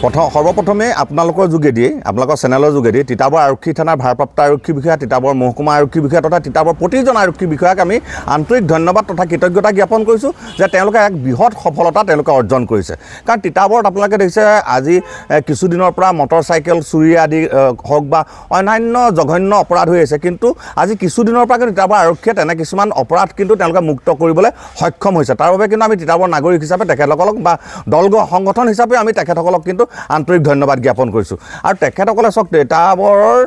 সৰ্বপ্ৰথমে আপোনালোকৰ যোগেদি আপোনালোকৰ চেনেলৰ যোগেদি তিতাবৰ আৰক্ষী থানাৰ ভাৰপ্ৰাপ্ত আৰক্ষী বিষয়া তিতাবৰ মহকুমা আৰক্ষী বিষয়া তথা তিতাবৰ প্ৰতিজন আৰক্ষী বিষয়াক আমি আন্তৰিক ধন্যবাদ তথা কৃতজ্ঞতা জ্ঞাপন কৰিছোঁ যে তেওঁলোকে এক বৃহৎ সফলতা তেওঁলোকে অৰ্জন কৰিছে কাৰণ তিতাবৰত আপোনালোকে দেখিছে আজি কিছুদিনৰ পৰা মটৰচাইকেল চুৰি আদি হওক বা অন্যান্য জঘন্য অপৰাধ হৈ আছে কিন্তু আজি কিছুদিনৰ পৰা কিন্তু তিতাবৰ আৰক্ষীয়ে তেনে কিছুমান অপৰাধ কিন্তু তেওঁলোকে মুক্ত কৰিবলৈ সক্ষম হৈছে তাৰ বাবে কিন্তু আমি তিতাবৰ নাগৰিক হিচাপে তেখেতসকলক বা দলগত সংগঠন হিচাপে আমি তেখেতসকলক কিন্তু আন্তৰিক ধন্যবাদ জ্ঞাপন কৰিছোঁ আৰু তেখেতসকলে চাওক তিতাবৰৰ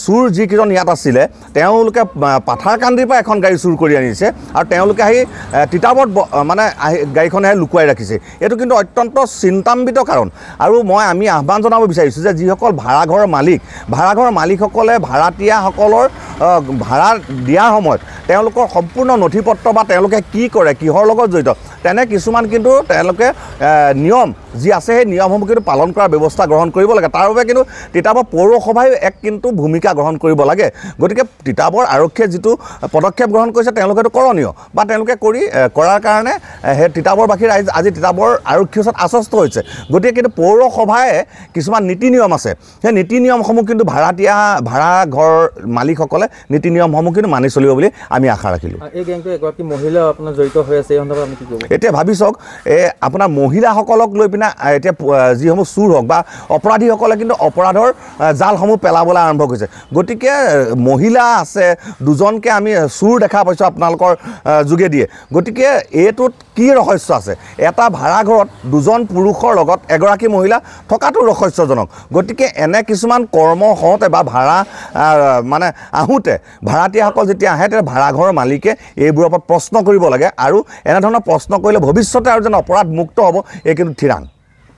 চুৰ যিকেইজন ইয়াত আছিলে তেওঁলোকে পাথাৰকান্দিৰ পৰা এখন গাড়ী চুৰ কৰি আনিছে আৰু তেওঁলোকে আহি তিতাবৰত মানে গাড়ীখন আহি লুকুৱাই ৰাখিছে এইটো কিন্তু অত্যন্ত চিন্তান্বিত কাৰণ আৰু আমি আহ্বান জনাব বিচাৰিছোঁ যে যিসকল ভাড়াঘৰৰ মালিকসকলে ভাড়াতীয়াসকলৰ ভাড়া দিয়াৰ সময়ত তেওঁলোকৰ সম্পূৰ্ণ নথি পত্ৰ বা তেওঁলোকে কি কৰে কিহৰ লগত জড়িত তেনে কিছুমান কিন্তু তেওঁলোকে নিয়ম যি আছে সেই নিয়মসমূহ কিন্তু পালন কৰাৰ ব্যৱস্থা গ্ৰহণ কৰিব লাগে তাৰ বাবে কিন্তু তিতাবৰ পৌৰসভাই এক কিন্তু ভূমিকা গ্ৰহণ কৰিব লাগে গতিকে তিতাবৰ আৰক্ষীয়ে যিটো পদক্ষেপ গ্ৰহণ কৰিছে তেওঁলোকেতো কৰণীয় বা তেওঁলোকে কৰাৰ কাৰণে সেই তিতাবৰবাসীৰ ৰাইজ আজি তিতাবৰ আৰক্ষীৰ ওচৰত আশ্বস্ত হৈছে গতিকে কিন্তু পৌৰসভাই কিছুমান নীতি নিয়ম আছে সেই নীতি নিয়মসমূহ কিন্তু ভাড়াঘৰ মালিকসকলে নীতি নিয়মসমূহ কিন্তু মানি চলিব বুলি আমি আশা ৰাখিলোঁ এই গেংটো এগৰাকী মহিলা আপোনাৰ জড়িত হৈ আছে এই সন্দৰ্ভত আমি কি ক'ব এতিয়া ভাবি চাওক আপোনাৰ মহিলাসকলক লৈ পিনে এতিয়া যিসমূহ চুৰ হওক বা অপৰাধীসকলে কিন্তু অপৰাধৰ জালসমূহ পেলাবলৈ আৰম্ভ কৰিছে গতিকে মহিলা আছে দুজনকে আমি চুৰ দেখা পাইছোঁ আপোনালোকৰ যোগেদিয়ে গতিকে এইটোত কি ৰহস্য আছে এটা ভাড়াঘৰত দুজন পুৰুষৰ লগত এগৰাকী মহিলা থকাটো ৰহস্যজনক গতিকে এনে কিছুমান কৰ্ম হওঁতে বা ভাড়া মানে আহোঁতে ভাড়াতীয়াসকল যেতিয়া আহে তেতিয়া ভাড়াঘৰৰ মালিকে এইবোৰৰ ওপৰত প্ৰশ্ন কৰিব লাগে আৰু এনেধৰণৰ প্ৰশ্ন কৰিলে ভৱিষ্যতে আৰু যেন অপৰাধ মুক্ত হ'ব এই কিন্তু থিৰাং